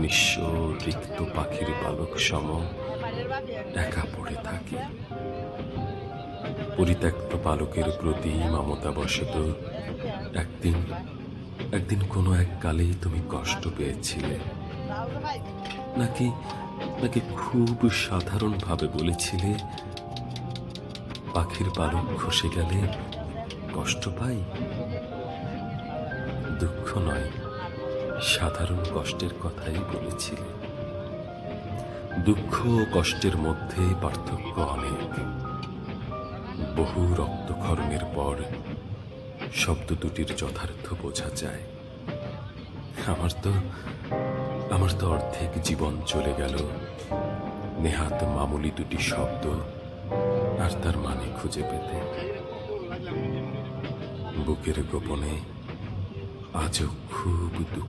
নিঃস্ব রিক্ত পাখির পালক সম একা পড়ে থাকি। পরিত্যক্ত পালকের প্রতি মমতাবশত একদিন একদিন কোনো এক কালেই তুমি কষ্ট পেয়েছিলে, নাকি নাকি খুব সাধারণভাবে বলেছিলে, পাখির পালক খসে গেলে কষ্ট পাই? দুঃখ নয়, সাধারণ কষ্টের কথাই বলেছিলে। দুঃখ ও কষ্টের মধ্যে পার্থক্য অনেক। বহু রক্তক্ষরণের পর শব্দ দুটির যথার্থ বোঝা যায়। আমার তো অর্ধেক জীবন চলে গেল নেহাত মামুলি দুটি শব্দ আর তার মানে খুঁজে পেতে। বুকের গোপনে আজও খুব দুঃখ।